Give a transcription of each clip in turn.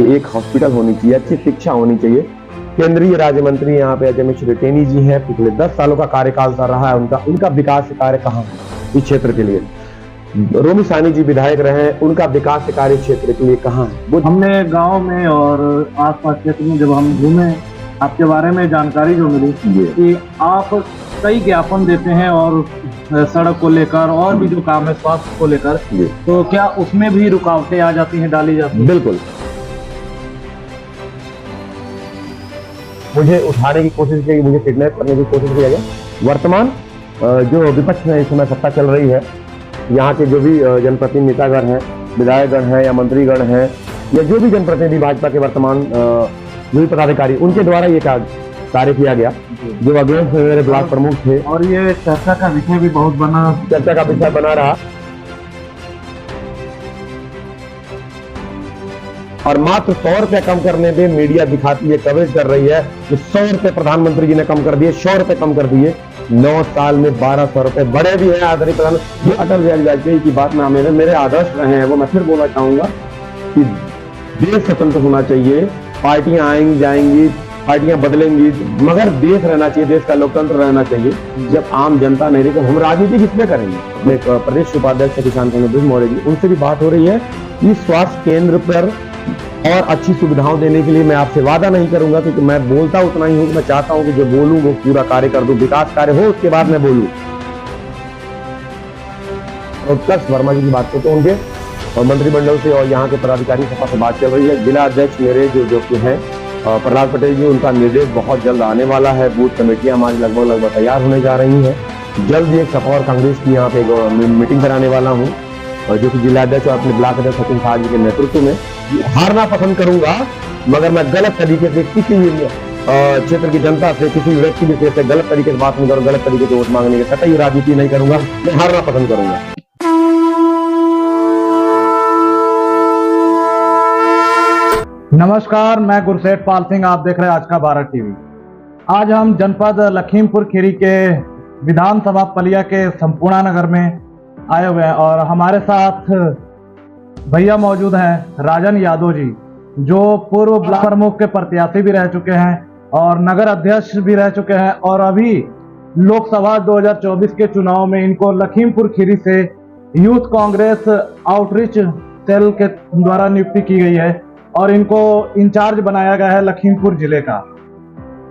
एक हॉस्पिटल होनी चाहिए, अच्छी शिक्षा होनी चाहिए। केंद्रीय राज्य मंत्री यहाँ पे अजय मिश्र टेनी जी हैं, पिछले 10 सालों का कार्यकाल चल रहा है उनका विकास कार्य कहाँ है इस क्षेत्र के लिए। रोमी सानी जी विधायक रहे, उनका विकास कार्य क्षेत्र के लिए कहाँ है। हमने गांव में और आसपास क्षेत्र में जब हम घूमे, आपके बारे में जानकारी जो मिली कि आप कई ज्ञापन देते हैं और सड़क को लेकर और भी जो काम है स्वास्थ्य को लेकर, तो क्या उसमें भी रुकावटें आ जाती हैं, डाली जाती हैं? बिल्कुल, मुझे उठाने की कोशिश की, मुझे किडनैप करने की कोशिश किया गया। वर्तमान जो विपक्ष में इस समय सत्ता चल रही है, यहाँ के जो भी जनप्रतिनिधि नेतागण हैं, विधायकगण हैं या मंत्रीगण हैं या जो भी जनप्रतिनिधि भाजपा के वर्तमान जो भी पदाधिकारी, उनके द्वारा ये कार्य किया गया जो अगेंस्ट मेरे ब्लॉक प्रमुख थे। और ये चर्चा का विषय भी बहुत चर्चा का विषय बना रहा। और मात्र 100 रुपये कम करने पे मीडिया दिखाती है, कवरेज कर रही है कि 100 रुपये प्रधानमंत्री जी ने कम कर दिए, 100 रुपये कम कर दिए। 9 साल में 1200 रुपये बढ़े भी हैं। आदरणीय प्रधानमंत्री अटल बिहारी वाजपेयी की बात में मेरे आदर्श रहे हैं, वो मैं फिर बोलना चाहूंगा कि देश स्वतंत्र होना चाहिए। पार्टियां आएंगी जाएंगी, पार्टियां बदलेंगी, मगर देश रहना चाहिए, देश का लोकतंत्र रहना चाहिए। जब आम जनता नहीं रही तो हम राजनीति किसमें करेंगे। अपने प्रदेश उपाध्यक्ष किसान संघ मौर्य जी, उनसे भी बात हो रही है कि स्वास्थ्य केंद्र पर और अच्छी सुविधाओं देने के लिए मैं आपसे वादा नहीं करूंगा, क्योंकि मैं बोलता उतना ही हूं। मैं चाहता हूं कि जो बोलूं वो पूरा कार्य कर दूं, विकास कार्य हो उसके बाद मैं बोलूं। और प्लस वर्मा जी की बात करते होंगे और मंत्रिमंडल से और यहाँ के पदाधिकारी सभा से बात चल रही है। जिला अध्यक्ष मेरे जो हैं प्रहलाद पटेल जी, उनका निर्देश बहुत जल्द आने वाला है। बूथ कमेटियां हमारी लगभग तैयार होने जा रही हैं। जल्द ही एक सपा और कांग्रेस की यहाँ पे मीटिंग कराने वाला हूँ, जो कि जिला अध्यक्ष और अपने ब्लॉक अध्यक्ष सचिन साहब जी के नेतृत्व में। हारना पसंद करूंगा, मगर मैं गलत तरीके से किसी क्षेत्र की जनता से, किसी व्यक्ति विशेष से गलत तरीके से बात नहीं करूंगा, गलत तरीके से वोट मांगने की कतई राजनीति नहीं करूंगा। मैं हारना पसंद करूंगा। नमस्कार, मैं गुरसेठ पाल सिंह, आप देख रहे हैं आज का भारत टीवी। आज हम जनपद लखीमपुर खीरी के विधानसभा पलिया के संपूर्णा नगर में आए हुए हैं और हमारे साथ भैया मौजूद हैं राजन यादव जी, जो पूर्व ब्लॉक प्रमुख के प्रत्याशी भी रह चुके हैं और नगर अध्यक्ष भी रह चुके हैं। और अभी लोकसभा 2024 के चुनाव में इनको लखीमपुर खीरी से यूथ कांग्रेस आउटरीच सेल के द्वारा नियुक्ति की गई है और इनको इंचार्ज बनाया गया है लखीमपुर जिले का।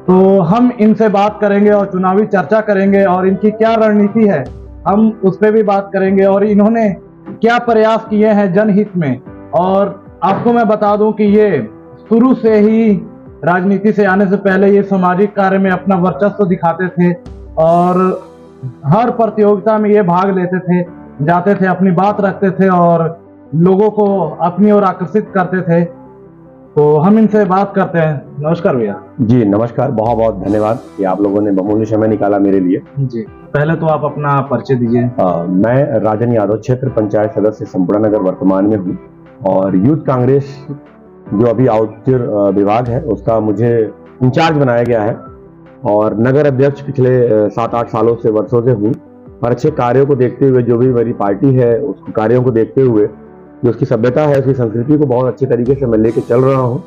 तो हम इनसे बात करेंगे और चुनावी चर्चा करेंगे और इनकी क्या रणनीति है हम उस पर भी बात करेंगे और इन्होंने क्या प्रयास किए हैं जनहित में। और आपको मैं बता दूं कि ये शुरू से ही राजनीति से आने से पहले ये सामाजिक कार्य में अपना वर्चस्व दिखाते थे और हर प्रतियोगिता में ये भाग लेते थे, जाते थे, अपनी बात रखते थे और लोगों को अपनी ओर आकर्षित करते थे। तो हम इनसे बात करते हैं। नमस्कार भैया। जी नमस्कार, बहुत बहुत धन्यवाद कि आप लोगों ने बहुमूल्य समय निकाला मेरे लिए। जी, पहले तो आप अपना परिचय दीजिए। मैं राजन यादव, क्षेत्र पंचायत सदस्य संपूर्णा नगर वर्तमान में हूँ और यूथ कांग्रेस जो अभी आउटरीच विभाग है उसका मुझे इंचार्ज बनाया गया है और नगर अध्यक्ष पिछले 7-8 सालों से वर्षों से हूँ। और अच्छे कार्यों को देखते हुए, जो भी मेरी पार्टी है उस कार्यों को देखते हुए, जो उसकी सभ्यता है, उसकी संस्कृति को बहुत अच्छे तरीके से मैं लेके चल रहा हूँ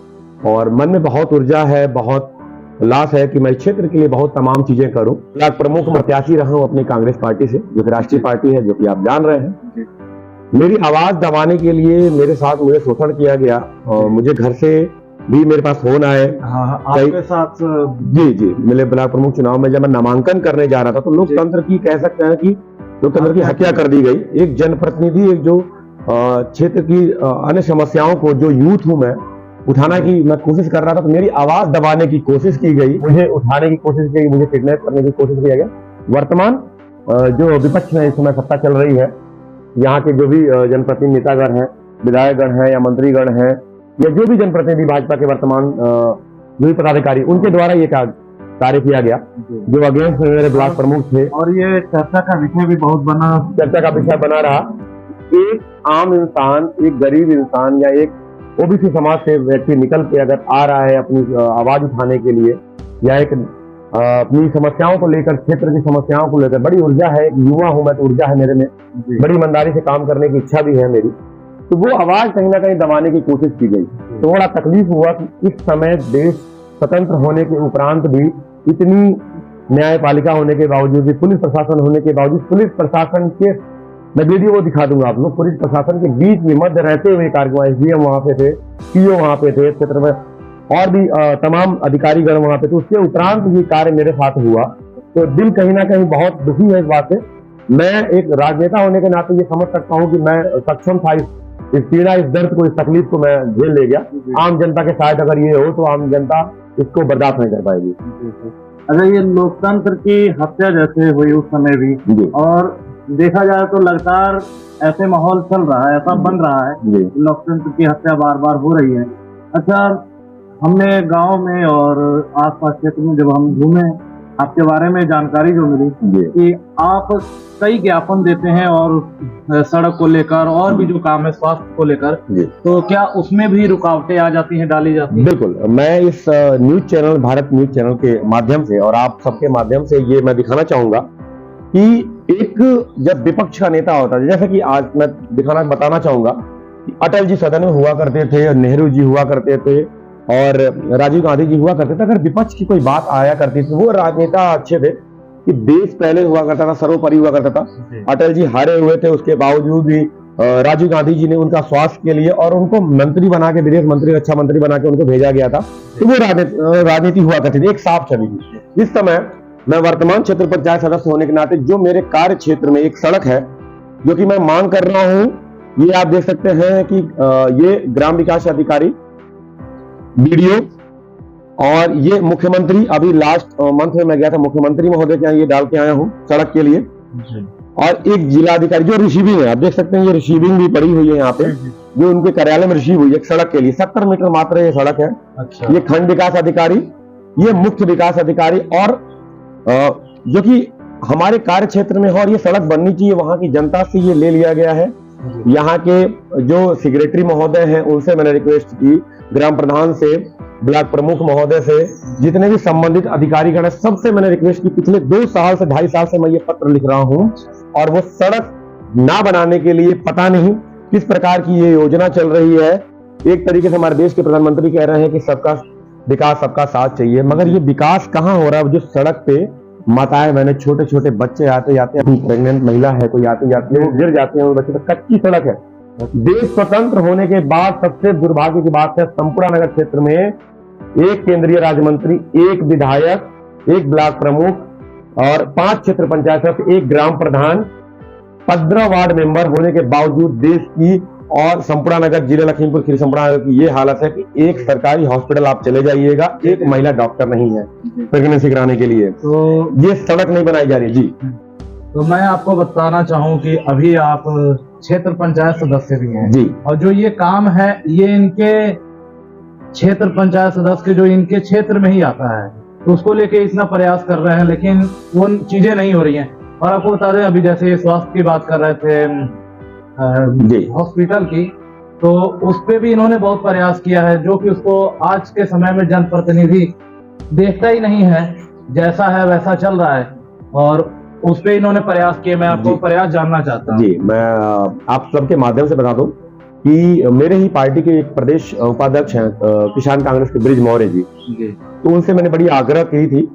और मन में बहुत ऊर्जा है, बहुत उल्लास है कि मैं क्षेत्र के लिए बहुत तमाम चीजें करूं। ब्लॉक प्रमुख प्रत्याशी रहा हूं अपनी कांग्रेस पार्टी से, जो कि राष्ट्रीय पार्टी है, जो कि आप जान रहे हैं। मेरी आवाज दबाने के लिए मेरे साथ मुझे शोषण किया गया और मुझे घर से भी मेरे पास फोन आए। आपके साथ जी मेरे ब्लॉक प्रमुख चुनाव में जब मैं नामांकन करने जा रहा था तो लोकतंत्र की कह सकते हैं कि लोकतंत्र की हत्या कर दी गई। एक जनप्रतिनिधि, एक जो क्षेत्र की अन्य समस्याओं को, जो यूथ हूं मैं, उठाना की मैं कोशिश कर रहा था, तो मेरी आवाज दबाने की कोशिश की गई, मुझे उठाने की कोशिश की गई, मुझे किडनैप करने की कोशिश किया गया। वर्तमान जो विपक्ष में इस समय सत्ता चल रही है, यहाँ के जो भी जनप्रतिनिधि नेतागण हैं, विधायकगण हैं या मंत्रीगण हैं या जो भी जनप्रतिनिधि भाजपा के वर्तमान जो भी पदाधिकारी, उनके द्वारा ये कार्य किया गया जो अगेंस्ट मेरे ब्लॉक प्रमुख थे। और ये चर्चा का विषय भी बहुत चर्चा का विषय बना रहा। एक आम इंसान, एक गरीब इंसान या एक ओबीसी समाज से व्यक्ति निकल के अगर आ रहा है अपनी आवाज उठाने के लिए या एक अपनी समस्याओं को लेकर, क्षेत्र की समस्याओं को लेकर, बड़ी ऊर्जा है, युवा हूं मैं तो ऊर्जा है मेरे में, बड़ी ईमानदारी से काम करने की इच्छा भी है मेरी। तो वो आवाज कहीं ना कहीं दबाने की कोशिश की गई। थोड़ा तकलीफ हुआ कि इस समय देश स्वतंत्र होने के उपरांत भी इतनी न्यायपालिका होने के बावजूद भी, पुलिस प्रशासन होने के बावजूद, पुलिस प्रशासन के, मैं वीडियो वो दिखा दूंगा आप लोग, पुलिस प्रशासन के बीच में मध्य रहते हुए कार्यवाही, एसडीएम वहां पे थे, पीओ वहां पे थे क्षेत्र में, और भी तमाम अधिकारीगण वहां पे थे। उसके उपरांत ये कार्य मेरे साथ हुआ, तो दिल कहीं ना कहीं बहुत दुखी है इस बात से। मैं एक राजनेता होने के नाते ये समझ सकता हूँ कि मैं सक्षम था इस पीड़ा, इस दर्द को, इस तकलीफ को मैं झेल ले गया। आम जनता के साथ अगर ये हो तो आम जनता इसको बर्दाश्त नहीं कर पाएगी। अच्छा, ये लोकतंत्र की हत्या जैसे हुई उस समय भी, और देखा जाए तो लगातार ऐसे माहौल चल रहा है, ऐसा बन रहा है, लोकतंत्र की हत्या बार बार हो रही है। अच्छा, हमने गांव में और आसपास क्षेत्र में जब हम घूमे, आपके बारे में जानकारी जो मिली कि आप कई ज्ञापन देते हैं और सड़क को लेकर और भी जो काम है स्वास्थ्य को लेकर, तो क्या उसमें भी रुकावटें आ जाती हैं, डाली जाती हैं? बिल्कुल, मैं इस news channel, Bharat news channel के माध्यम से और आप सबके माध्यम से ये मैं दिखाना चाहूंगा कि एक जब विपक्ष का नेता होता है, जैसे कि आज मैं बताना चाहूंगा कि अटल जी सदन में हुआ करते थे, नेहरू जी हुआ करते थे और राजीव गांधी जी हुआ करते थे। अगर विपक्ष की कोई बात आया करती थी, वो राजनेता अच्छे थे कि देश पहले हुआ करता था, सर्वोपरि हुआ करता था। अटल जी हारे हुए थे, उसके बावजूद भी राजीव गांधी जी ने उनका स्वास्थ्य के लिए और उनको मंत्री बना के, विदेश मंत्री, रक्षा मंत्री बना के उनको भेजा गया था। तो वो राजनीति हुआ करती थी, एक साफ छवि। इस समय मैं वर्तमान क्षेत्र पंचायत सदस्य होने के नाते जो मेरे कार्य क्षेत्र में एक सड़क है जो कि मैं मांग कर रहा हूं, ये आप देख सकते हैं कि ये ग्राम विकास अधिकारी, बीडीओ और ये मुख्यमंत्री, अभी लास्ट मंथ में मैं गया था मुख्यमंत्री महोदय के यहाँ ये डाल के आया हूँ सड़क के लिए, और एक जिलाधिकारी जो रिसीविंग है, आप देख सकते हैं ये रिसीविंग भी पड़ी हुई है यहाँ पे, जो उनके कार्यालय में रिसीव हुई है एक सड़क के लिए। 70 मीटर मात्र ये सड़क है। अच्छा। ये खंड विकास अधिकारी, ये मुख्य विकास अधिकारी, और जो कि हमारे कार्य क्षेत्र में है, और ये सड़क बननी चाहिए, वहां की जनता से ये ले लिया गया है। यहाँ के जो सेक्रेटरी महोदय हैं उनसे मैंने रिक्वेस्ट की, ग्राम प्रधान से, ब्लॉक प्रमुख महोदय से, जितने भी संबंधित अधिकारीगण है, सबसे मैंने रिक्वेस्ट की। पिछले 2 साल से 2.5 साल से मैं ये पत्र लिख रहा हूँ, और वो सड़क ना बनाने के लिए पता नहीं किस प्रकार की ये योजना चल रही है। एक तरीके से हमारे देश के प्रधानमंत्री कह रहे हैं कि सबका विकास, सबका साथ चाहिए, मगर ये विकास कहाँ हो रहा है? जो सड़क पे माताएं, मैंने छोटे छोटे बच्चे आते जाते हैं, प्रेग्नेंट महिला है, कोई आते जाते हैं, वो गिर जाते हैं, वो बच्चे, तो कच्ची सड़क है। देश स्वतंत्र होने के बाद सबसे दुर्भाग्य की बात है, संपूर्ण नगर क्षेत्र में एक केंद्रीय राज्य मंत्री, एक विधायक, एक ब्लॉक प्रमुख और 5 क्षेत्र पंचायत सदस्य, एक ग्राम प्रधान, 15 वार्ड मेंबर होने के बावजूद देश की और संपूर्ण नगर, जिले लखीमपुर खीरी संपूर्ण नगर की ये हालत है कि एक सरकारी हॉस्पिटल आप चले जाइएगा, एक महिला डॉक्टर नहीं है प्रेगनेंसी कराने के लिए। तो ये सड़क नहीं बनाई जा रही। जी, तो मैं आपको बताना चाहूँ कि अभी आप क्षेत्र पंचायत सदस्य भी हैं जी, और जो ये काम है ये इनके क्षेत्र पंचायत सदस्य के जो इनके क्षेत्र में ही आता है, तो उसको लेके इतना प्रयास कर रहे हैं, लेकिन वो चीजें नहीं हो रही हैं। और आपको बता दें, अभी जैसे स्वास्थ्य की बात कर रहे थे हॉस्पिटल की, तो उस पे भी इन्होंने बहुत प्रयास किया है, जो कि उसको आज के समय में जनप्रतिनिधि देखता ही नहीं है, जैसा है वैसा चल रहा है, और उस पे इन्होंने प्रयास किए। मैं आपको प्रयास जानना चाहता हूँ। जी, मैं आप सबके माध्यम से बता दूं कि मेरे ही पार्टी के एक प्रदेश उपाध्यक्ष हैं किसान कांग्रेस के ब्रिज मौर्य जी, तो उनसे मैंने बड़ी आग्रह की थी,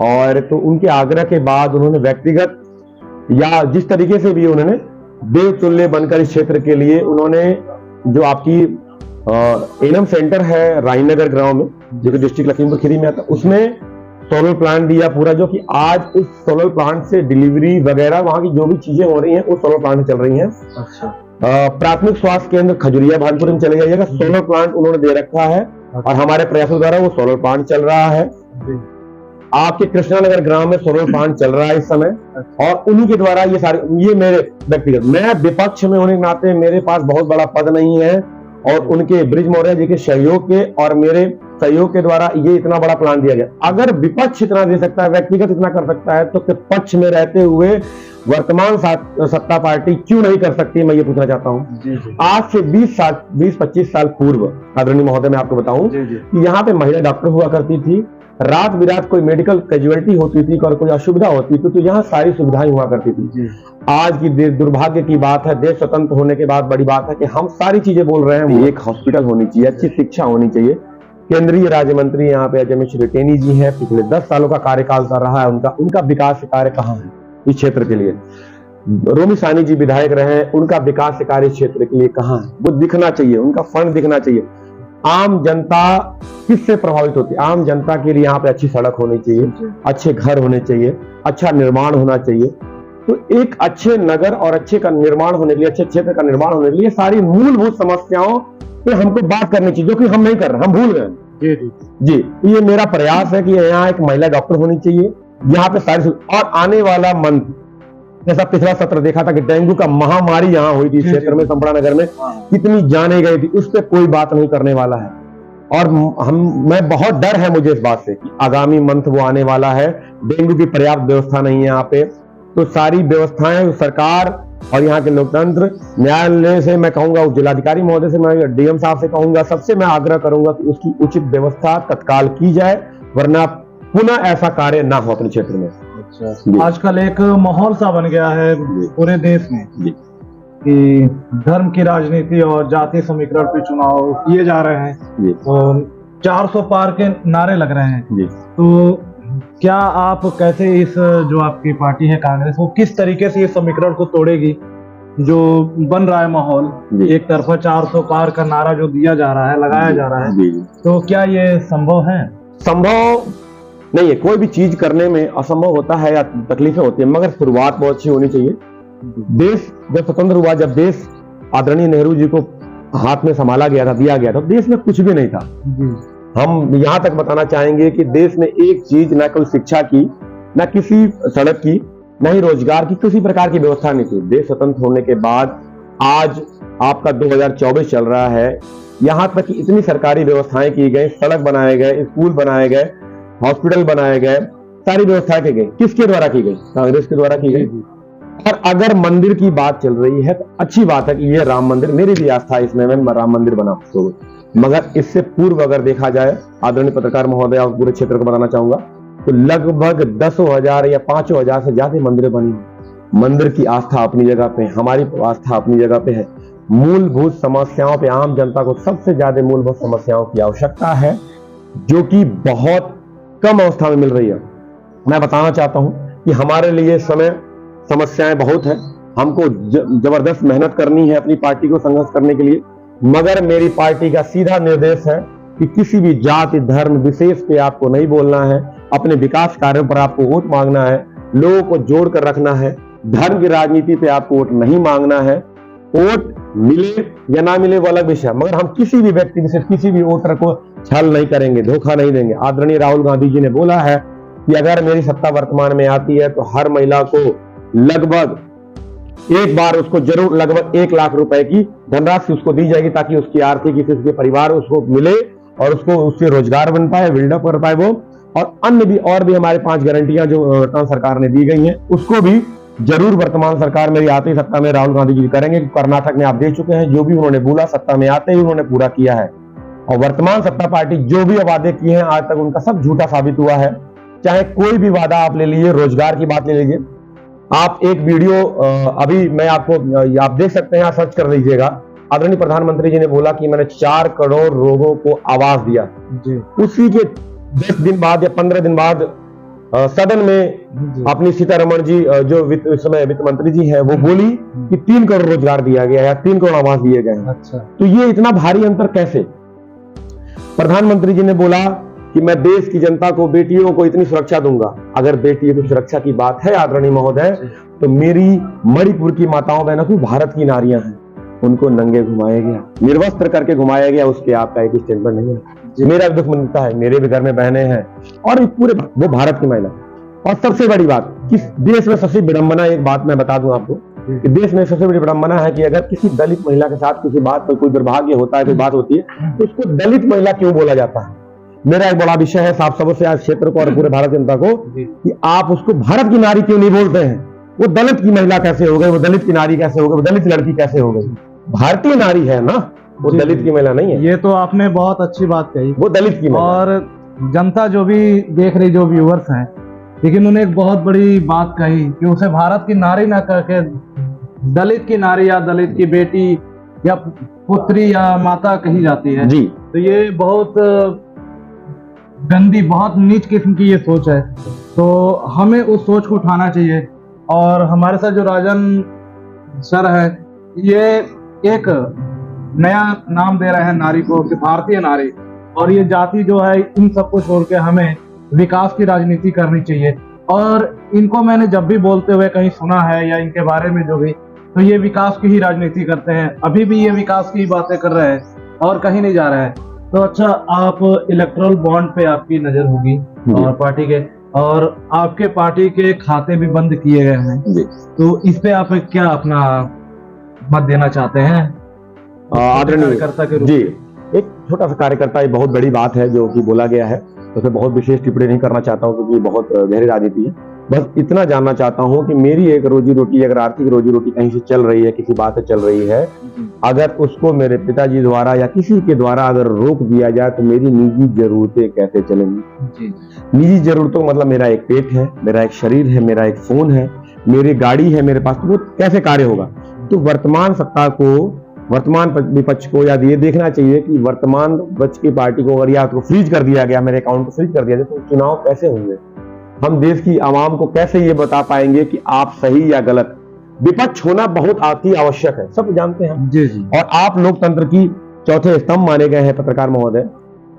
और तो उनके आग्रह के बाद उन्होंने व्यक्तिगत या जिस तरीके से भी उन्होंने देवतुल्य बनकर इस क्षेत्र के लिए, उन्होंने जो आपकी एनएम सेंटर है रायनगर गांव में, जो कि डिस्ट्रिक्ट लखीमपुर खीरी में आता, उसमें सोलर प्लांट दिया पूरा, जो कि आज उस सोलर प्लांट से डिलीवरी वगैरह वहां की जो भी चीजें हो रही हैं उस सोलर प्लांट से चल रही हैं। अच्छा। प्राथमिक स्वास्थ्य केंद्र खजुरिया भानपुर में चले जाइएगा, सोलर प्लांट उन्होंने दे रखा है, और हमारे प्रयासों द्वारा वो सोलर प्लांट चल रहा है। आपके कृष्णानगर ग्राम में सोलर प्लांट चल रहा है इस समय, और उन्हीं के द्वारा ये सारे, ये मेरे व्यक्तिगत, मैं विपक्ष में होने के नाते मेरे पास बहुत बड़ा पद नहीं है, और उनके ब्रिज मौर्य जी के सहयोग के और मेरे सहयोग के द्वारा ये इतना बड़ा प्लान दिया गया। अगर विपक्ष इतना दे सकता है, व्यक्तिगत इतना कर सकता है, तो पक्ष में रहते हुए वर्तमान सत्ता पार्टी क्यों नहीं कर सकती? मैं ये पूछना चाहता हूँ। आज से 20-25 साल पूर्व, आदरणीय महोदय, मैं आपको बताऊं कि यहाँ पे महिला डॉक्टर हुआ करती थी, रात बिरात कोई मेडिकल कैजुअलिटी होती थी और कोई असुविधा होती थी तो यहाँ सारी सुविधाएं हुआ करती थी। आज की दुर्भाग्य की बात है, देश स्वतंत्र होने के बाद बड़ी बात है कि हम सारी चीजें बोल रहे हैं। एक हॉस्पिटल होनी चाहिए, अच्छी शिक्षा होनी चाहिए। केंद्रीय राज्य मंत्री यहाँ पे अजय मिश्र टेनी जी हैं, पिछले 10 सालों का कार्यकाल कर रहा है उनका विकास कार्य कहाँ है इस क्षेत्र के लिए। रोमी सानी जी विधायक रहे हैं, उनका विकास कार्य इस क्षेत्र के लिए कहाँ है, वो दिखना चाहिए, उनका फंड दिखना चाहिए। आम जनता किससे प्रभावित होती है? आम जनता के लिए यहाँ पे अच्छी सड़क होनी चाहिए, अच्छे घर होने चाहिए, अच्छा निर्माण होना चाहिए। तो एक अच्छे नगर और अच्छे का निर्माण होने के लिए, अच्छे क्षेत्र का निर्माण होने के लिए सारी मूलभूत समस्याओं पे हमको बात करनी चाहिए, जो कि हम नहीं कर रहे, हम भूल गए। जी, ये मेरा प्रयास है कि यहाँ एक महिला डॉक्टर होनी चाहिए, यहाँ पे सारी। और आने वाला मंथ, जैसा पिछला सत्र देखा था कि डेंगू का महामारी यहाँ हुई थी इस क्षेत्र में, संपड़ा नगर में कितनी जाने गई थी, उस पर कोई बात नहीं करने वाला है। और मैं बहुत डर है मुझे इस बात से कि आगामी मंथ वो आने वाला है, डेंगू की पर्याप्त व्यवस्था नहीं है यहाँ पे। तो सारी व्यवस्थाएं सरकार और यहाँ के लोकतंत्र, न्यायालय से मैं कहूंगा, जिलाधिकारी महोदय से, मैं डीएम साहब से कहूंगा, सबसे मैं आग्रह करूंगा कि उसकी उचित व्यवस्था तत्काल की जाए, वरना पुनः ऐसा कार्य ना हो अपने क्षेत्र में। आजकल एक माहौल सा बन गया है पूरे देश में कि धर्म की राजनीति और जाति समीकरण पे चुनाव किए जा रहे हैं, तो 400 पार के नारे लग रहे हैं। तो क्या आप कैसे इस जो आपकी पार्टी है कांग्रेस, वो किस तरीके से इस समीकरण को तोड़ेगी जो बन रहा है माहौल? एक तरफा 400 पार का नारा जो दिया जा रहा है, लगाया जा रहा है, तो क्या ये संभव है? संभव नहीं है, कोई भी चीज करने में असंभव होता है या तकलीफें होती है, मगर शुरुआत बहुत अच्छी होनी चाहिए। देश जब स्वतंत्र हुआ, जब देश आदरणीय नेहरू जी को हाथ में संभाला गया था, दिया गया था, देश में कुछ भी नहीं था। हम यहां तक बताना चाहेंगे कि देश में एक चीज, ना कोई शिक्षा की, ना किसी सड़क की, ना ही रोजगार की, किसी प्रकार की व्यवस्था नहीं थी। देश स्वतंत्र होने के बाद आज आपका 2024 चल रहा है, यहां तक कि इतनी सरकारी व्यवस्थाएं की गई, सड़क बनाए गए, स्कूल बनाए गए, हॉस्पिटल बनाए गए, सारी व्यवस्थाएं की गई। किसके द्वारा की गई? कांग्रेस के द्वारा की गई। और अगर मंदिर की बात चल रही है तो अच्छी बात है कि ये राम मंदिर, मेरी भी आस्था है इसमें, मैं राम मंदिर बना, तो मगर इससे पूर्व अगर देखा जाए, आदरणीय पत्रकार महोदय और पूरे क्षेत्र को बताना चाहूंगा, तो लगभग 10,000 या 5,000 से ज्यादा मंदिर बनी। मंदिर की आस्था अपनी जगह पे, हमारी आस्था अपनी जगह पे है। मूलभूत समस्याओं पे, आम जनता को सबसे ज्यादा मूलभूत समस्याओं की आवश्यकता है, जो कि बहुत कम अवस्था में मिल रही है। मैं बताना चाहता हूं कि हमारे लिए समय समस्याएं बहुत है, हमको जबरदस्त मेहनत करनी है अपनी पार्टी को संघर्ष करने के लिए, मगर मेरी पार्टी का सीधा निर्देश है कि किसी भी जाति धर्म विशेष पे आपको नहीं बोलना है, अपने विकास कार्यों पर आपको वोट मांगना है, लोगों को जोड़ कर रखना है। धर्म की राजनीति पे आपको वोट नहीं मांगना है। वोट मिले या ना मिले वो अलग विषय, मगर हम किसी भी व्यक्ति विशेष, किसी भी वोटर को छल नहीं करेंगे, धोखा नहीं देंगे। आदरणीय राहुल गांधी जी ने बोला है कि अगर मेरी सत्ता वर्तमान में आती है तो हर महिला को लगभग एक बार उसको जरूर लगभग 1 लाख रुपए की धनराशि उसको दी जाएगी, ताकि उसकी आर्थिक स्थिति, उसके परिवार उसको मिले और उसको उससे रोजगार बन पाए, बिल्डअप कर पाए वो। और अन्य भी और भी हमारे 5 गारंटियां जो वर्तमान सरकार ने दी गई हैं, उसको भी जरूर वर्तमान सरकार मेरी आती सत्ता में राहुल गांधी जी करेंगे। कर्नाटक में आप देख चुके हैं, जो भी उन्होंने बोला सत्ता में आते ही उन्होंने पूरा किया है। और वर्तमान सत्ता पार्टी जो भी वादे किए हैं आज तक उनका सब झूठा साबित हुआ है। चाहे कोई भी वादा आप ले लीजिए, रोजगार की बात ले लीजिए, आप एक वीडियो अभी मैं आपको, आप देख सकते हैं, आप सर्च कर लीजिएगा। आदरणीय प्रधानमंत्री जी ने बोला कि मैंने 4 करोड़ लोगों को आवास दिया जी। उसी के 10 दिन बाद या 15 दिन बाद सदन में अपनी सीतारमण जी जो इस समय वित्त मंत्री जी है, वो बोली कि 3 करोड़ रोजगार दिया गया है, 3 करोड़ आवास दिए गए हैं। अच्छा। तो ये इतना भारी अंतर कैसे? प्रधानमंत्री जी ने बोला कि मैं देश की जनता को, बेटियों को इतनी सुरक्षा दूंगा। अगर बेटियों की सुरक्षा की बात है आदरणीय महोदय, तो मेरी मणिपुर की माताओं बहनों को, भारत की नारियां हैं, उनको नंगे घुमाया गया, निर्वस्त्र करके घुमाया गया, उसके आपका एक स्टेटमेंट नहीं है। मेरा दुख मिलता है, मेरे भी घर में बहनें हैं और पूरे वो भारत की महिला। और सबसे बड़ी बात, किस देश में सबसे विडंबना, एक बात मैं बता दूं आपको कि देश में सबसे बड़ी विडंबना है कि अगर किसी दलित महिला के साथ किसी बात पर कोई दुर्भाग्य होता है, कोई बात होती है, तो उसको दलित महिला क्यों बोला जाता है। मेरा एक बड़ा विषय है साफ सबसे आज क्षेत्र को और पूरे भारत जनता को, कि आप उसको भारत की नारी क्यों नहीं बोलते हैं। वो दलित की महिला कैसे हो गई, वो दलित की नारी कैसे हो गई, वो दलित लड़की कैसे हो गई। भारतीय नारी है ना, वो दलित की महिला नहीं है। ये तो आपने बहुत अच्छी बात कही। वो दलित की महिला। और जनता जो भी देख रही, जो व्यूवर्स हैं, लेकिन उन्होंने एक बहुत बड़ी बात कही कि उसे भारत की नारी ना करके दलित की नारी या दलित की बेटी या पुत्री या माता कही जाती है जी। तो ये बहुत गंदी, बहुत नीच किस्म की ये सोच है। तो हमें उस सोच को उठाना चाहिए। और हमारे साथ जो राजन सर है, ये एक नया नाम दे रहे हैं नारी को कि भारतीय नारी, और ये जाति जो है इन सबको छोड़ के हमें विकास की राजनीति करनी चाहिए। और इनको मैंने जब भी बोलते हुए कहीं सुना है या इनके बारे में जो भी, तो ये विकास की ही राजनीति करते हैं। अभी भी ये विकास की बातें कर रहे हैं और कहीं नहीं जा रहे हैं। तो अच्छा, आप इलेक्टोरल बॉन्ड पे आपकी नजर होगी और पार्टी के, और आपके पार्टी के खाते भी बंद किए गए हैं, तो इस पे आप क्या अपना मत देना चाहते हैं आदरणीय कार्यकर्ता के रूप जी? एक छोटा सा कार्यकर्ता, ये बहुत बड़ी बात है जो कि बोला गया है, तो उसे बहुत विशेष टिप्पणी नहीं करना चाहता हूँ क्योंकि बहुत गहरी राजनीति है। बस इतना जानना चाहता हूँ कि मेरी एक रोजी रोटी, अगर आर्थिक रोजी रोटी कहीं से चल रही है, किसी बात से चल रही है, अगर उसको मेरे पिताजी द्वारा या किसी के द्वारा अगर रोक दिया जाए तो मेरी निजी जरूरतें कैसे चलेंगी? निजी जरूरतों मतलब मेरा एक पेट है, मेरा एक शरीर है, मेरा एक फोन है, मेरी गाड़ी है मेरे पास, तो वो कैसे कार्य होगा? तो वर्तमान सत्ता को, वर्तमान विपक्ष को या ये देखना चाहिए कि वर्तमान विपक्ष की पार्टी को अगर या तो फ्रीज कर दिया गया, मेरे अकाउंट को फ्रीज कर दिया जाए, तो चुनाव कैसे होंगे? हम देश की आवाम को कैसे ये बता पाएंगे कि आप सही या गलत? विपक्ष होना बहुत अति आवश्यक है, सब जानते हैं जी जी। और आप लोकतंत्र की चौथे स्तंभ माने गए हैं पत्रकार महोदय।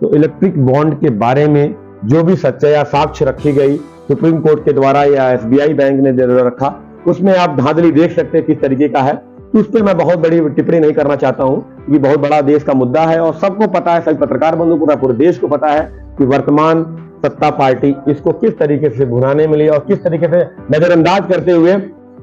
तो इलेक्ट्रिक बॉन्ड के बारे में जो भी सच्चाई या साक्ष्य रखी गई सुप्रीम कोर्ट के द्वारा या एसबीआई बैंक ने रखा, उसमें आप धांधली देख सकते हैं किस तरीके का है। तो उस पर मैं बहुत बड़ी टिप्पणी नहीं करना चाहता हूं। ये बहुत बड़ा देश का मुद्दा है और सबको पता है, सभी पत्रकार बंधु पूरे देश को पता है कि वर्तमान सत्ता पार्टी इसको किस तरीके से भुनाने मिली और किस तरीके से नजरअंदाज करते हुए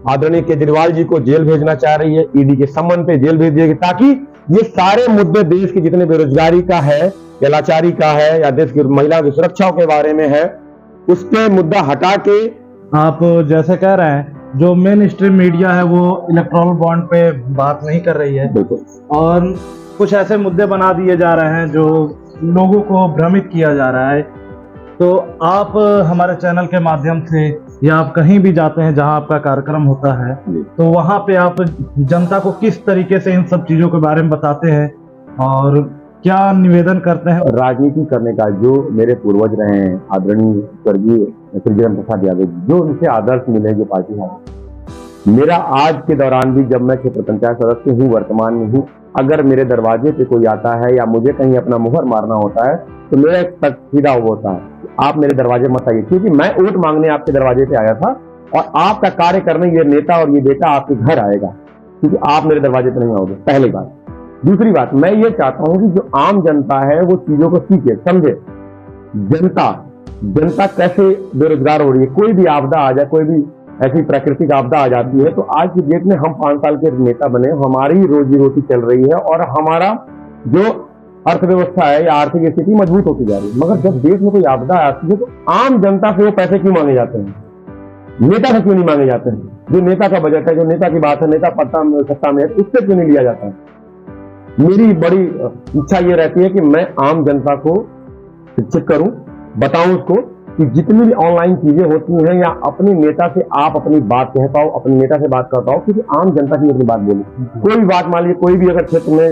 आदरणीय केजरीवाल जी को जेल भेजना चाह रही है। ईडी के सम्मन पे जेल भेज दिएगी ताकि ये सारे मुद्दे देश के जितने बेरोजगारी का है या लाचारी का है या देश की महिलाओं की सुरक्षा के बारे में है, उसके मुद्दा हटा के आप जैसे कह रहे हैं जो मेन स्ट्रीम मीडिया है वो इलेक्ट्रॉल बॉन्ड पे बात नहीं कर रही है, बिल्कुल, और कुछ ऐसे मुद्दे बना दिए जा रहे हैं जो लोगों को भ्रमित किया जा रहा है। तो आप हमारे चैनल के माध्यम से या आप कहीं भी जाते हैं जहां आपका कार्यक्रम होता है, तो वहां पे आप जनता को किस तरीके से इन सब चीजों के बारे में बताते हैं और क्या निवेदन करते हैं? राजनीति करने का जो मेरे पूर्वज रहे हैं, आदरणीय स्वर्गीय सज्जन प्रसाद यादव जी, जो उनसे आदर्श मिले, जो पार्टी है, मेरा आज के दौरान भी जब मैं क्षेत्र पंचायत सदस्य हूँ, वर्तमान में हूँ, अगर मेरे दरवाजे पे कोई आता है या मुझे कहीं अपना मुहर मारना होता है तो मेरा एक तक सीधा होता है, आप मेरे दरवाजे मत आइए, क्योंकि मैं वोट मांगने आपके दरवाजे पे आया था और आपका कार्य करने ये नेता और ये बेटा आपके घर आएगा, क्योंकि आप मेरे दरवाजे पे नहीं आओगे। पहली बात। दूसरी बात, मैं ये चाहता हूं कि जो आम जनता है वो चीजों को सीखे, समझे। जनता कैसे बेरोजगार हो रही है, कोई भी आपदा आ जाए, कोई भी ऐसी प्राकृतिक आपदा आ जाती है, तो आज की डेट में हम 5 साल के नेता बने, हमारी रोजी रोटी चल रही है और हमारा जो अर्थव्यवस्था है या आर्थिक स्थिति मजबूत होती जा रही है। मगर जब देश में कोई आपदा आती है तो आम जनता से वो पैसे क्यों मांगे जाते हैं? नेता से क्यों नहीं मांगे जाते हैं? जो नेता का बजट है, जो नेता की बात है, नेता सत्ता में है, उससे क्यों नहीं लिया जाता है? मेरी बड़ी इच्छा ये रहती है कि मैं आम जनता को शिक्षित करूं, बताऊं उसको कि जितनी भी ऑनलाइन चीजें होती हैं या अपने नेता से आप अपनी बात कह पाओ, अपने नेता से बात कर पाओ, क्योंकि आम जनता की अपनी बात बोलो। कोई भी बात, मान लीजिए कोई भी अगर क्षेत्र में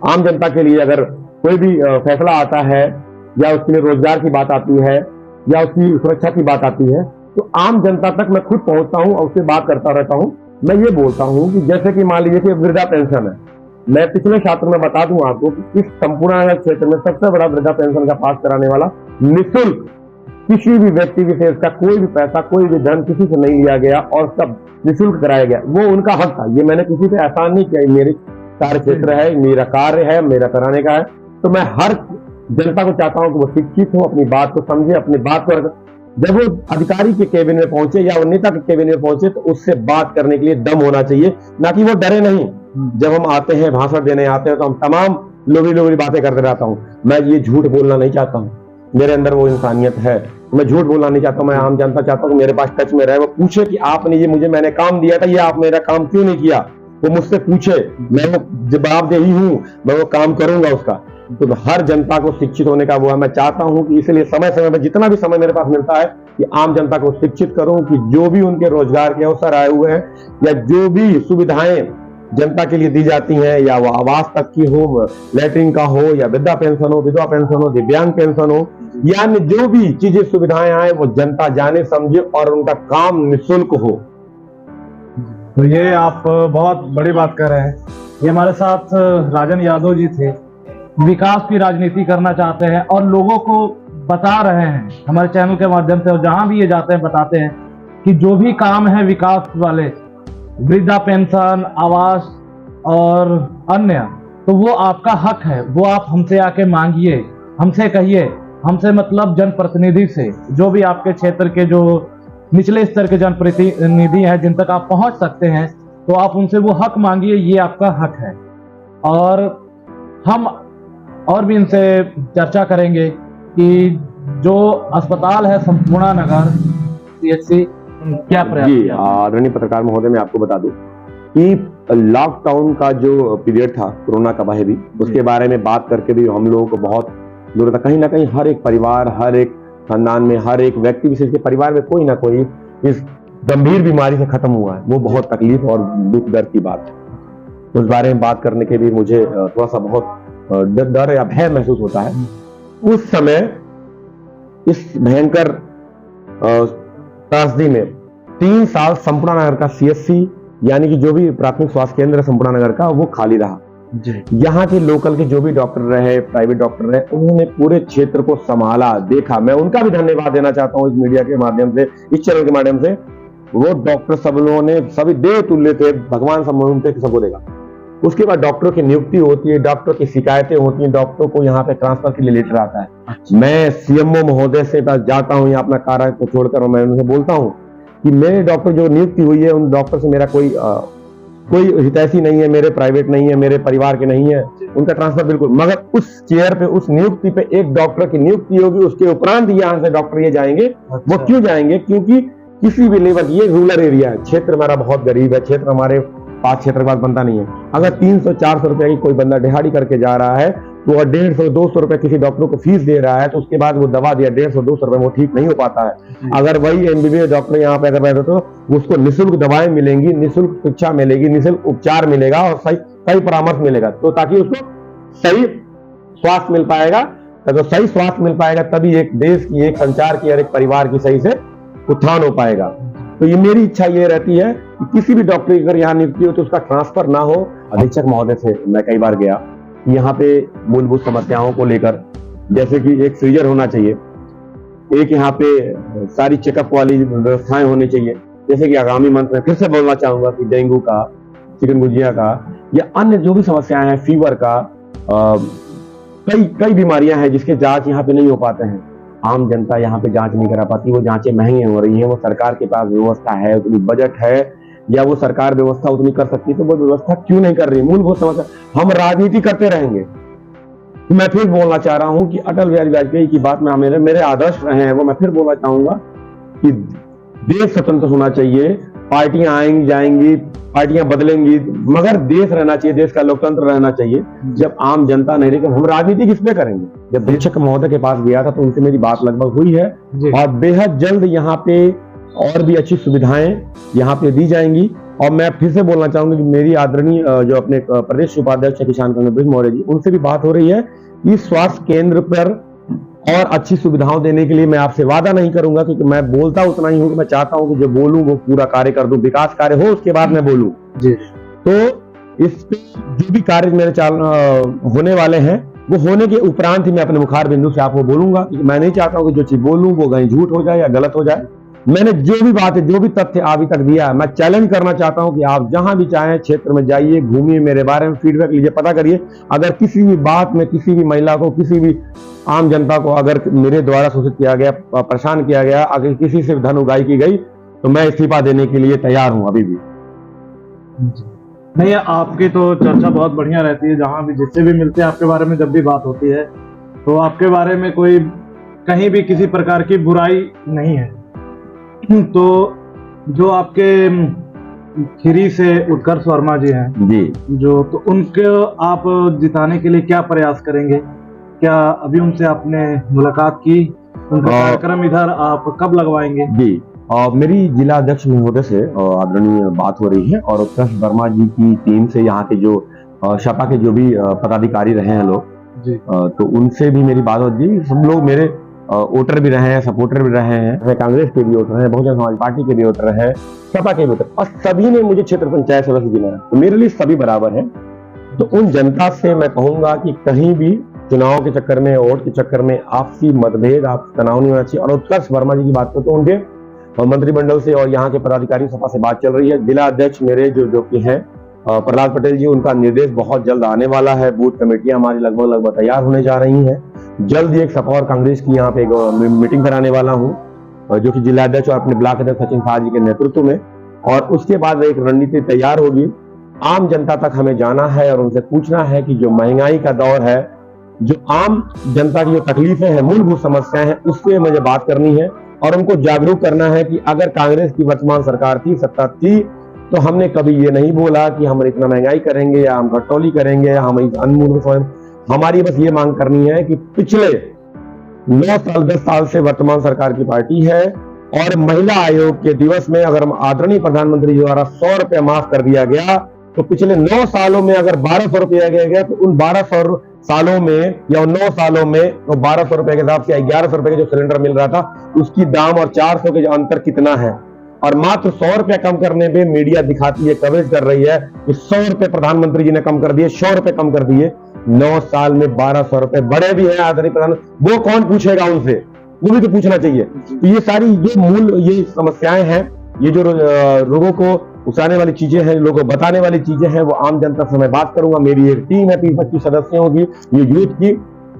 आम जनता के लिए अगर कोई भी फैसला आता है या उसके लिए रोजगार की बात आती है या उसकी सुरक्षा की बात आती है, तो आम जनता तक मैं खुद पहुंचता हूं और उससे बात करता रहता हूं। मैं ये बोलता हूं कि जैसे कि मान लीजिए कि वृद्धा पेंशन है, मैं पिछले छात्र में बता दूं आपको कि इस संपूर्ण क्षेत्र में सबसे बड़ा वृद्धा पेंशन का पास कराने वाला निःशुल्क, किसी भी व्यक्ति विशेष का कोई भी पैसा, कोई भी धन किसी से नहीं लिया गया और सब निःशुल्क कराया गया। वो उनका हक था, ये मैंने किसी से एहसान नहीं किया, मेरे कार्य क्षेत्र है, मेरा कार्य है, मेरा कराने का है। तो मैं हर जनता को चाहता हूं कि वो शिक्षित हो, अपनी बात को समझे, अपनी बात को जब वो अधिकारी के केबिन में पहुंचे या वो नेता के केबिन में पहुंचे तो उससे बात करने के लिए दम होना चाहिए, ना कि वो डरे नहीं। जब हम आते हैं, भाषण देने आते हैं, तो हम तमाम लोभी बातें करते रहता हूं। मैं ये झूठ बोलना नहीं चाहता हूं, मेरे अंदर वो इंसानियत है, मैं झूठ बोलना नहीं चाहता हूं। मैं आम जनता चाहता हूं कि मेरे पास टच में रहे, वो पूछे कि आपने ये मैंने काम दिया था, ये आप मेरा काम क्यों नहीं किया, वो मुझसे पूछे, मैं वो जवाबदेही हूं, मैं वो काम करूंगा उसका। तो हर जनता को शिक्षित होने का वो है। मैं चाहता हूं कि इसलिए समय समय पर जितना भी समय मेरे पास मिलता है कि आम जनता को शिक्षित करूं, कि जो भी उनके रोजगार के अवसर आए हुए हैं या जो भी सुविधाएं जनता के लिए दी जाती हैं, या वो आवास तक की हो, लैट्रिन का हो, या वृद्धा पेंशन हो, विधवा पेंशन हो, दिव्यांग पेंशन हो, यानी जो भी चीजें सुविधाएं आए वो जनता जाने समझे और उनका काम निःशुल्क हो। तो ये आप बहुत बड़ी बात कर रहे हैं। ये हमारे साथ राजन यादव जी थे, विकास की राजनीति करना चाहते हैं और लोगों को बता रहे हैं हमारे चैनल के माध्यम से, और जहां भी ये जाते हैं बताते हैं कि जो भी काम है विकास वाले, वृद्धा पेंशन, आवास और अन्य, तो वो आपका हक है, वो आप हमसे आके मांगिए, हमसे कहिए, हमसे मतलब जनप्रतिनिधि से, जो भी आपके क्षेत्र के जो निचले स्तर के जनप्रतिनिधि हैं जिन तक आप पहुंच सकते हैं, तो आप उनसे वो हक मांगिए, ये आपका हक है। और हम और भी इनसे चर्चा करेंगे कि जो अस्पताल है संपूर्णा नगर CHC, क्या प्रयास जी आदरणीय पत्रकार महोदय, मैं आपको बता दूं कि लॉकडाउन का जो पीरियड था, कोरोना का भय भी, उसके बारे में बात करके भी हम लोगों को बहुत जरूरत है। कहीं ना कहीं हर एक परिवार, हर एक खानदान में, हर एक व्यक्ति विशेष के परिवार में कोई ना कोई इस गंभीर बीमारी से खत्म हुआ है। वो बहुत तकलीफ और दुख दर्द की बात है। उस बारे में बात करने के भी मुझे थोड़ा सा बहुत डर या भय महसूस होता है। उस समय इस भयंकर त्रासदी में 3 साल संपूर्णा नगर का CHC यानी कि जो भी प्राथमिक स्वास्थ्य केंद्र है संपूर्णा नगर का, वो खाली रहा। यहाँ के लोकल के जो भी डॉक्टर रहे, प्राइवेट डॉक्टर रहे, उन्होंने पूरे क्षेत्र को संभाला, देखा। मैं उनका भी धन्यवाद देना चाहता हूँ इस मीडिया के माध्यम से, इस चैनल के माध्यम से। वो डॉक्टर सब लोगों ने सभी देव तुल्य थे, भगवान समझते कि सबको देगा। उसके बाद डॉक्टरों की नियुक्ति होती है, डॉक्टर की शिकायतें होती हैं, डॉक्टरों को यहाँ पे ट्रांसफर के लिए लेटर आता है। मैं CMO महोदय से पास जाता हूँ यहाँ अपना कार्य को छोड़कर, मैं उनसे बोलता हूँ कि मेरे डॉक्टर जो नियुक्ति हुई है, उन डॉक्टर से मेरा कोई हितैषी नहीं है, मेरे प्राइवेट नहीं है, मेरे परिवार के नहीं है, उनका ट्रांसफर बिल्कुल। मगर उस चेयर पे, उस नियुक्ति पे एक डॉक्टर की नियुक्ति होगी, उसके उपरांत यहाँ से डॉक्टर ये जाएंगे। वो क्यों जाएंगे? क्योंकि किसी भी लेवल, ये रूरल एरिया है, क्षेत्र हमारा बहुत गरीब है, क्षेत्र हमारे पास क्षेत्र के पास बनता नहीं है। अगर 300-400 रुपए की कोई बंदा दिहाड़ी करके जा रहा है, तो 150-200 रुपए किसी डॉक्टर को फीस दे रहा है, तो उसके बाद वो दवा दिया 150-200 रुपए, वो ठीक नहीं हो पाता है। अगर वही MBBS डॉक्टर यहाँ पे अगर बैठे तो उसको निःशुल्क दवाएं मिलेंगी, निःशुल्क शिक्षा मिलेगी, निःशुल्क उपचार मिलेगा और सही परामर्श मिलेगा, तो ताकि उसको सही स्वास्थ्य मिल पाएगा। तो सही स्वास्थ्य मिल पाएगा तभी एक देश की, एक संचार की और एक परिवार की सही से उत्थान हो पाएगा। तो ये मेरी इच्छा ये रहती है कि किसी भी डॉक्टर की अगर यहाँ नियुक्ति हो तो उसका ट्रांसफर ना हो। अधीक्षक महोदय से मैं कई बार गया, यहाँ पे मूलभूत समस्याओं को लेकर, जैसे कि एक फ्रीजर होना चाहिए, एक यहाँ पे सारी चेकअप वाली व्यवस्थाएं होनी चाहिए। जैसे कि आगामी मंथ में फिर से बोलना चाहूंगा कि डेंगू का, चिकनगुनिया का या अन्य जो भी समस्याएं हैं, फीवर का, कई बीमारियां हैं जिसके जांच यहाँ पे नहीं हो पाते हैं। आम जनता यहाँ पे जांच नहीं करा पाती, वो जांचें महंगी हो रही हैं। वो सरकार के पास व्यवस्था है, उतनी बजट है, या वो सरकार व्यवस्था उतनी कर सकती, तो वो व्यवस्था क्यों नहीं कर रही? मूलभूत समस्या। हम राजनीति करते रहेंगे। मैं फिर बोलना चाह रहा हूं कि अटल बिहारी वाजपेयी की बात में मेरे आदर्श रहे हैं, वो मैं फिर बोलना चाहूंगा कि देश स्वतंत्र होना चाहिए। पार्टियां आएंगी जाएंगी, पार्टियां बदलेंगी, मगर देश रहना चाहिए, देश का लोकतंत्र रहना चाहिए। जब आम जनता नहीं रहेगी, हम राजनीति किस पे करेंगे? जब अधीक्षक महोदय के पास गया था तो उनसे मेरी बात लगभग हुई है, और बेहद जल्द यहाँ पे और भी अच्छी सुविधाएं यहाँ पे दी जाएंगी। और मैं फिर से बोलना चाहूंगा कि मेरी आदरणीय जो अपने प्रदेश उपाध्यक्ष किसान कांग्रेस मौर्य जी, उनसे भी बात हो रही है कि स्वास्थ्य केंद्र पर और अच्छी सुविधाओं देने के लिए मैं आपसे वादा नहीं करूंगा, क्योंकि मैं बोलता उतना ही हूं कि मैं चाहता हूं कि जो बोलूं वो पूरा कार्य कर दूं, विकास कार्य हो उसके बाद मैं बोलूं जी। तो इस पे जो भी कार्य मेरे होने वाले हैं, वो होने के उपरांत ही मैं अपने मुखार बिंदु से आपको बोलूंगा। मैं नहीं चाहता हूं कि जो चीज बोलूं वो कहीं झूठ हो जाए या गलत हो जाए। मैंने जो भी बात है, जो भी तथ्य अभी तक दिया है, मैं चैलेंज करना चाहता हूं कि आप जहां भी चाहें क्षेत्र में जाइए, घूमिए, मेरे बारे में फीडबैक लीजिए, पता करिए। अगर किसी भी बात में किसी भी महिला को, किसी भी आम जनता को अगर मेरे द्वारा शोषित किया गया, परेशान किया गया, अगर किसी से धन उगाही की गई, तो मैं इस्तीफा देने के लिए तैयार हूं अभी भी। नहीं, आपकी तो चर्चा बहुत बढ़िया रहती है, जहां भी जिससे भी मिलते हैं आपके बारे में जब भी बात होती है, तो आपके बारे में कोई कहीं भी किसी प्रकार की बुराई नहीं है। तो जो आपके खीरी से उत्कर्ष वर्मा जी हैं जी, जो तो उनको आप जिताने के लिए क्या प्रयास करेंगे? क्या अभी उनसे आपने मुलाकात की? उनका कार्यक्रम इधर आप कब लगवाएंगे? जी, मेरी जिला अध्यक्ष महोदय से आदरणीय बात हो रही है और उत्कर्ष वर्मा जी की टीम से यहाँ के जो सपा के जो भी पदाधिकारी रहे हैं लोग जी। तो उनसे भी मेरी बात होती है। सब लोग मेरे वोटर भी रहे हैं, सपोर्टर भी रहे हैं, कांग्रेस के भी वोटर हैं, बहुजन समाज पार्टी के भी वोटर हैं, सपा के भी वोटर, और सभी ने मुझे क्षेत्र पंचायत सदस्य चुना है, तो मेरे लिए सभी बराबर हैं। तो उन जनता से मैं कहूंगा कि कहीं भी चुनाव के चक्कर में, वोट के चक्कर में आपसी मतभेद, आपसी तनाव नहीं होना चाहिए। और उत्कर्ष वर्मा जी की बात करो तो उनके मंत्रिमंडल से और यहाँ के पदाधिकारी सभा से बात चल रही है। जिला अध्यक्ष मेरे जो कि हैं प्रहलाद पटेल जी, उनका निर्देश बहुत जल्द आने वाला है। बूथ कमेटियां हमारी लगभग तैयार होने जा रही हैं। जल्द ही एक सपा और कांग्रेस की यहाँ पे एक मीटिंग कराने वाला हूँ जो कि जिला अध्यक्ष और अपने ब्लॉक अध्यक्ष सचिन शाह जी के नेतृत्व में, और उसके बाद एक रणनीति तैयार होगी। आम जनता तक हमें जाना है और उनसे पूछना है कि जो महंगाई का दौर है, जो आम जनता की जो तकलीफें हैं, मूलभूत समस्याएं हैं, उससे मुझे बात करनी है और उनको जागरूक करना है कि अगर कांग्रेस की वर्तमान सरकार थी, सत्ता थी, तो हमने कभी ये नहीं बोला कि हम इतना महंगाई करेंगे या हम घटौली करेंगे या हम अनमूल। हमारी बस ये मांग करनी है कि पिछले 9 साल 10 साल से वर्तमान सरकार की पार्टी है और महिला आयोग के दिवस में अगर आदरणीय प्रधानमंत्री जी द्वारा 100 रुपया माफ कर दिया गया, तो पिछले 9 सालों में अगर 1200 रुपया गया तो उन 1200 सालों में या 9 सालों में तो 1200 रुपए के हिसाब से 1100 रुपए के जो सिलेंडर मिल रहा था, उसकी दाम और 400 के जो अंतर कितना है। और मात्र 100 रुपया कम करने पे मीडिया दिखाती है, कवरेज कर रही है कि 100 रुपए प्रधानमंत्री जी ने कम कर दिए, 100 रुपए कम कर दिए। 9 साल में 1200 रुपए बढ़े भी हैं आदरणीय प्रधान, वो कौन पूछेगा उनसे? वो भी तो पूछना चाहिए। तो ये सारी जो मूल ये समस्याएं हैं, ये जो लोगों को उकसाने वाली चीजें हैं, लोगों को बताने वाली चीजें हैं, वो आम जनता से मैं बात करूंगा। मेरी एक टीम है 30-25 सदस्यों की, ये यूथ की,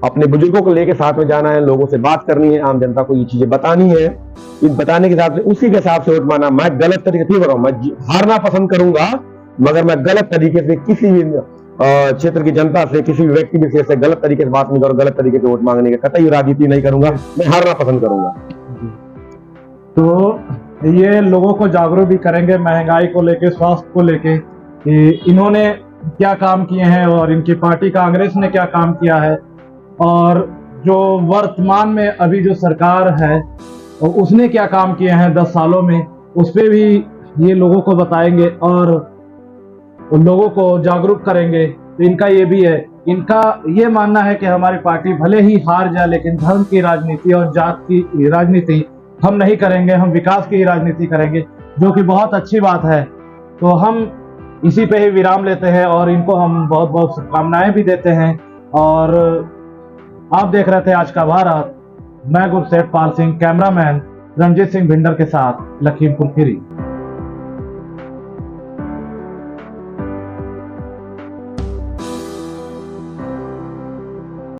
अपने बुजुर्गों को लेकर साथ में जाना है, लोगों से बात करनी है, आम जनता को ये चीजें बतानी है। इन बताने के हिसाब से उसी के हिसाब से वोट माना। मैं गलत तरीके से कर रहा हूं, मैं हारना पसंद करूंगा, मगर मैं गलत तरीके से किसी भी क्षेत्र की जनता से, किसी भी व्यक्ति विशेष से गलत तरीके से बात नहीं करूंगा, गलत तरीके से वोट मांगने का कतई राजनीति नहीं करूंगा, मैं हारना पसंद करूंगा। तो ये लोगों को जागरूक भी करेंगे महंगाई को लेके, स्वास्थ्य को लेके, कि इन्होंने क्या काम किए हैं और इनकी पार्टी कांग्रेस ने क्या काम किया है, और जो वर्तमान में अभी जो सरकार है उसने क्या काम किए हैं 10 सालों में, उस पर भी ये लोगों को बताएंगे और उन लोगों को जागरूक करेंगे। तो इनका ये भी है, इनका ये मानना है कि हमारी पार्टी भले ही हार जाए, लेकिन धर्म की राजनीति और जात की राजनीति हम नहीं करेंगे, हम विकास की राजनीति करेंगे, जो कि बहुत अच्छी बात है। तो हम इसी पे ही विराम लेते हैं और इनको हम बहुत बहुत शुभकामनाएं भी देते हैं। और आप देख रहे थे आज का भारत, मैं गुरसेठ पाल सिंह, कैमरामैन रणजीत सिंह भिंडर के साथ लखीमपुर खीरी।